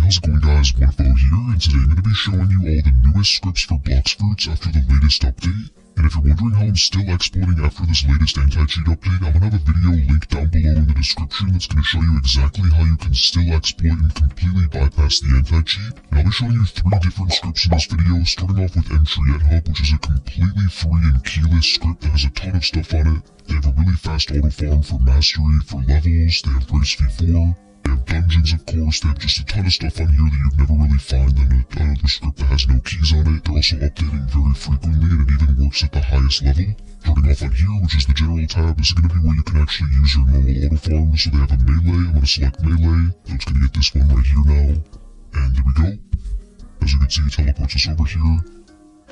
how's it going guys, Wonderful here, and today I'm going to be showing you all the newest scripts for Blox fruits after the latest update. And if you're wondering how I'm still exporting after this latest anti-cheat update, I'm going to have a video linked down below in the description that's going to show you exactly how you can still exploit and completely bypass the anti-cheat. And I'll be showing you 3 different scripts in this video, starting off with Hub, which is a completely free and keyless script that has a ton of stuff on it. They have a really fast auto farm for mastery, for levels, they have race v4. They have dungeons, of course. They have just a ton of stuff on here that you'd never really find in another script that has no keys on it. They're also updating very frequently, and it even works at the highest level. Starting off on here, which is the general tab, this is going to be where you can actually use your normal auto farm. So they have a melee. I'm going to select melee. So it's going to get this one right here now. And there we go. As you can see, it teleports us over here,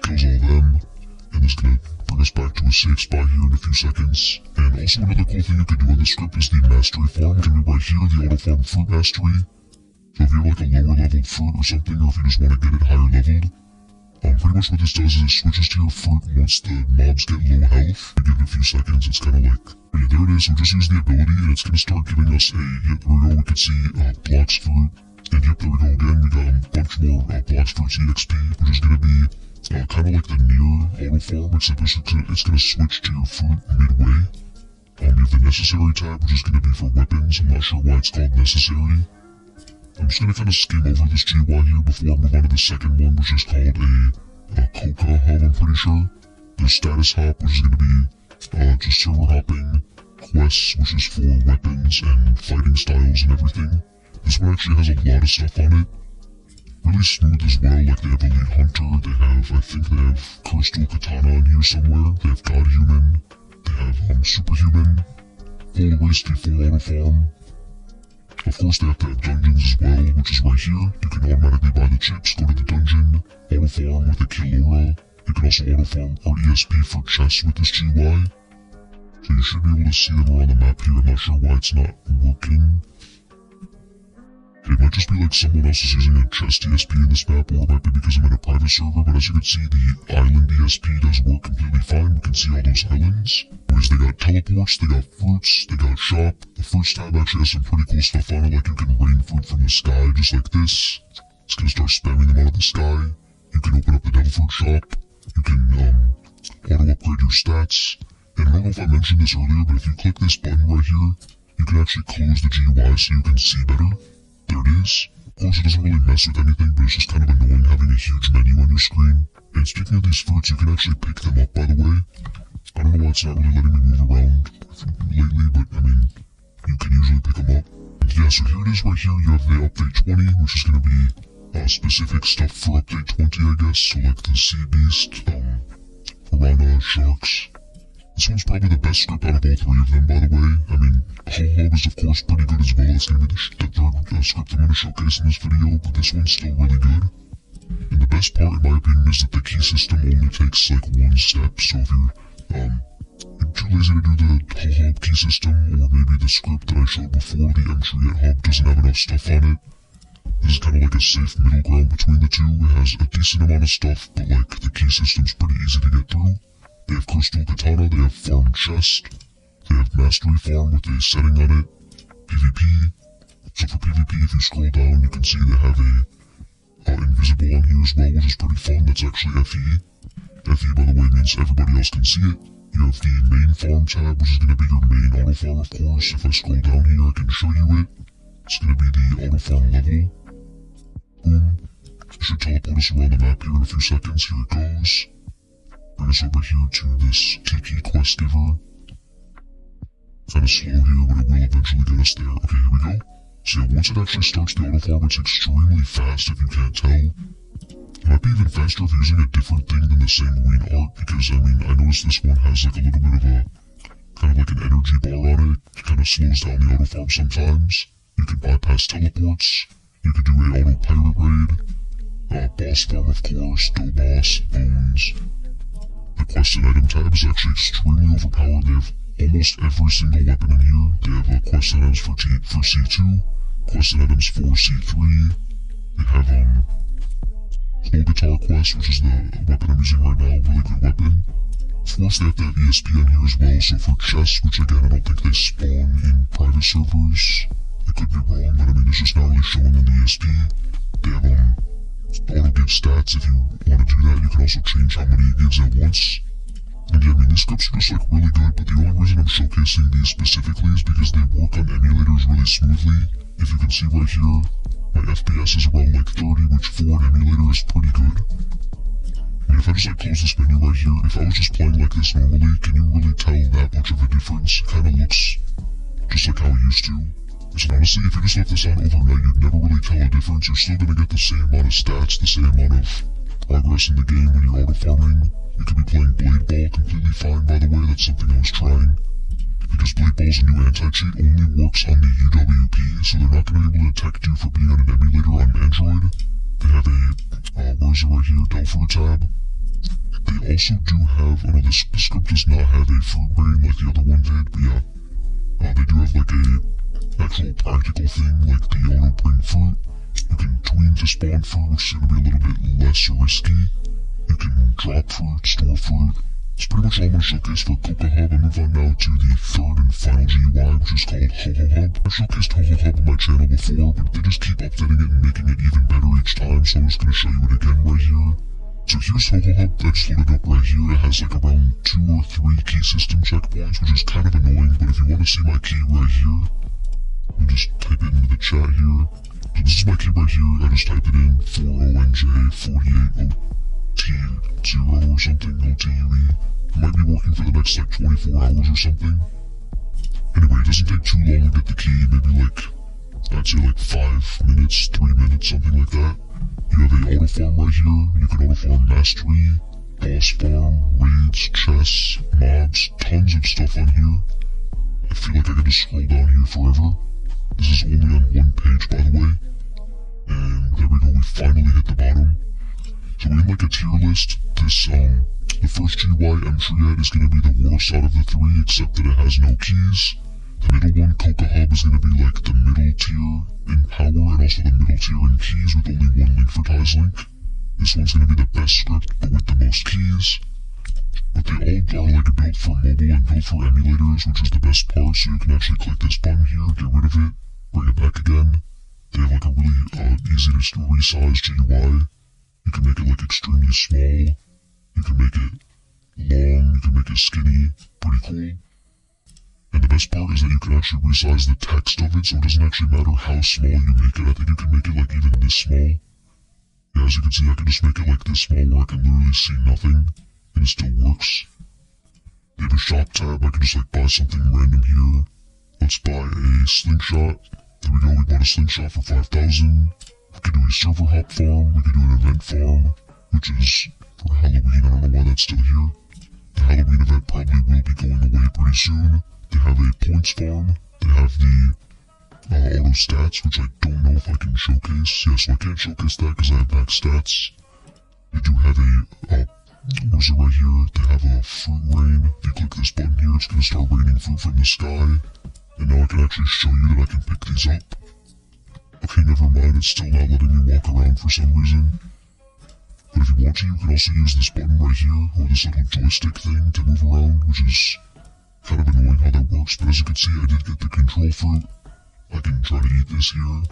kills all them, and it's going to bring us back to a safe spot here in a few seconds. And also another cool thing you can do in this script is the mastery farm. It can be right here, the auto farm fruit mastery. So if you have like a lower leveled fruit or something, or if you just want to get it higher leveled, pretty much what this does is it switches to your fruit once the mobs get low health. You give it a few seconds, it's kind of like, yeah, there it is. So just use the ability and it's going to start giving us a, yeah, there we go, we can see Blox fruit. And yep, there we go again, we got a bunch more Blox fruits EXP, which is going to be kind of like the near auto farm, except it's going to switch to your fruit midway. You have the necessary tab, which is going to be for weapons. I'm not sure why it's called necessary. I'm just going to kind of skim over this GUI here before I move on to the second one, which is called a Coca hub, I'm pretty sure. There's status hop, which is going to be just server hopping, quests, which is for weapons and fighting styles and everything. This one actually has a lot of stuff on it. Really smooth as well, like they have Elite Hunter, they have, I think they have Crystal Katana in here somewhere, they have God Human, they have Superhuman, full race v4 auto farm. Of course they have to have dungeons as well, which is right here. You can automatically buy the chips, go to the dungeon, auto farm with a Killora. You can also auto farm RESP for chests with this GUI. So you should be able to see them around the map here, I'm not sure why it's not working. It might just be like someone else is using a chest ESP in this map, or it might be because I'm in a private server, but as you can see, the island ESP does work completely fine. We can see all those islands. Anyways, they got teleports, they got fruits, they got shop. The fruits tab actually has some pretty cool stuff on it, like you can rain fruit from the sky, just like this. It's gonna start spamming them out of the sky. You can open up the devil fruit shop. You can auto-upgrade your stats. And I don't know if I mentioned this earlier, but if you click this button right here, you can actually close the GUI so you can see better. There it is. Of course, it doesn't really mess with anything, but it's just kind of annoying having a huge menu on your screen. And speaking of these fruits, you can actually pick them up, by the way. I don't know why it's not really letting me move around lately, but I mean, you can usually pick them up. And yeah, so here it is right here. You have the update 20, which is going to be specific stuff for update 20, I guess. So like the Sea Beast, Piranha, Sharks. This one's probably the best script out of all 3 of them, by the way. I mean, Hub is of course pretty good as well. It's going to be the third script I'm going to showcase in this video, but this one's still really good. And the best part, in my opinion, is that the key system only takes like 1 step. So if you're too lazy to do the Hub key system, or maybe the script that I showed before, the Hub, doesn't have enough stuff on it, this is kind of like a safe middle ground between the two. It has a decent amount of stuff, but like the key system's pretty easy to get through. They have Crystal Katana, they have Farm Chest, they have Mastery Farm with a setting on it, PvP. So for PvP, if you scroll down, you can see they have a Invisible on here as well, which is pretty fun. That's actually FE. FE, by the way, means everybody else can see it. You have the main farm tab, which is going to be your main auto farm, of course. If I scroll down here, I can show you it. It's going to be the auto farm level. Boom. It should teleport us around the map here in a few seconds. Here it goes. Bring us over here to this Tiki quest giver. Kind of slow here, but it will eventually get us there. Okay, here we go. So yeah, once it actually starts the auto farm, it's extremely fast if you can't tell. It might be even faster if you're using a different thing than the sanguine art, because I mean, I noticed this one has like a little bit of a, kind of like an energy bar on it. It kind of slows down the auto farm sometimes. You can bypass teleports. You can do a auto pirate raid. Boss farm, of course, Dough Boss, Bones. The quest and item tab is actually extremely overpowered. They have almost every single weapon in here. They have quest items for C2, quest items for C3. They have Whole Guitar Quest, which is the weapon I'm using right now, really good weapon. Of course they have to have ESP on here as well, so for chests, which again I don't think they spawn in private servers. I could be wrong, but I mean it's just not really showing in the ESP. give stats. If you want to do that, you can also change how many it gives at once. And yeah, I mean, these scripts are just like really good, but the only reason I'm showcasing these specifically is because they work on emulators really smoothly. If you can see right here, my FPS is around like 30, which for an emulator is pretty good. I mean, if I just like close this menu right here, if I was just playing like this normally, can you really tell that much of a difference? It kind of looks just like how it used to. And honestly, if you just left this on overnight, you'd never really tell a difference. You're still gonna get the same amount of stats, the same amount of progress in the game when you're auto-farming. You could be playing Blade Ball completely fine, by the way. That's something I was trying. Because Blade Ball's new anti-cheat only works on the UWP, so they're not going to be able to detect you for being on an emulator on Android. They have a, where is it right here, Delpher tab. They also do have, oh no, this script does not have a fruit rain like the other one did, but yeah. They do have like a actual practical thing, like the auto bring fruit. You can tween to spawn fruit, which is going to be a little bit less risky. You can drop fruit, store fruit. It's pretty much all I'm going to showcase for Cocoa Hub. I move on now to the third and final GUI, which is called Ho-Ho Hub. I've showcased Ho-Ho Hub on my channel before, but they just keep updating it and making it even better each time, so I'm just going to show you it again right here. So here's Ho-Ho Hub, that's loaded up right here. It has like around 2 or 3 key system checkpoints, which is kind of annoying, but if you want to see my key right here, I'll just type it into the chat here. So this is my key right here. I just typed it in 40NJ48OT0 or something, OTUE. It might be working for the next like 24 hours or something. Anyway, it doesn't take too long to get the key, maybe like, I'd say like 5 minutes, 3 minutes, something like that. You have a auto farm right here. You can auto farm mastery, boss farm, raids, chests, mobs, tons of stuff on here. I feel like I could just scroll down here forever. This is only on one page, by the way. And there we go, we finally hit the bottom. So in like a tier list, this, the first GUI Mtriad is going to be the worst out of the 3, except that it has no keys. The middle one, Cocoa Hub, is going to be like the middle tier in power and also the middle tier in keys with only one link for Link. This one's going to be the best script, but with the most keys. But they all are like built for mobile and built for emulators, which is the best part, so you can actually click this button here, get rid of it, bring it back again. They have like a really easy to resize GUI. You can make it like extremely small. You can make it long, you can make it skinny, pretty cool. And the best part is that you can actually resize the text of it, so it doesn't actually matter how small you make it. I think you can make it like even this small. Yeah, as you can see, I can just make it like this small where I can literally see nothing, and it still works. They have a shop tab, I can just like buy something random here. Let's buy a slingshot. There we go, we bought a slingshot for 5,000. We could do a server hop farm, we could do an event farm, which is for Halloween. I don't know why that's still here. The Halloween event probably will be going away pretty soon. They have a points farm. They have the auto stats, which I don't know if I can showcase. Yeah, so I can't showcase that because I have max stats. They do have a, where's it right here? They have a fruit rain. If you click this button here, it's going to start raining fruit from the sky. And now I can actually show you that I can pick these up. Okay, never mind, it's still not letting me walk around for some reason. But if you want to, you can also use this button right here, or this little joystick thing to move around, which is kind of annoying how that works, but as you can see, I did get the control fruit. I can try to eat this here.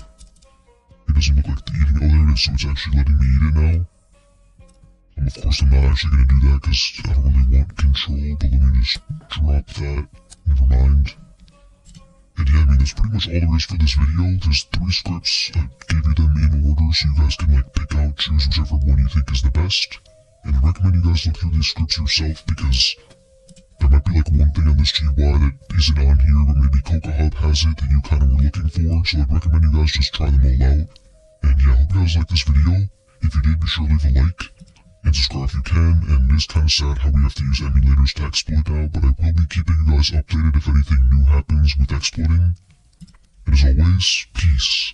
It doesn't look like the eating, oh there it is, so it's actually letting me eat it now. Of course I'm not actually going to do that, because I don't really want control, but let me just drop that. Never mind. And yeah, I mean, that's pretty much all there is for this video. There's 3 scripts. I gave you them in order so you guys can like pick out, choose whichever one you think is the best. And I recommend you guys look through these scripts yourself because there might be like one thing on this GUI that isn't on here, but maybe Cocoa Hub has it that you kind of were looking for. So I'd recommend you guys just try them all out. And yeah, I hope you guys liked this video. If you did, be sure to leave a like. And subscribe if you can, and it is kind of sad how we have to use emulators to exploit now, but I will be keeping you guys updated if anything new happens with exploiting. And as always, peace.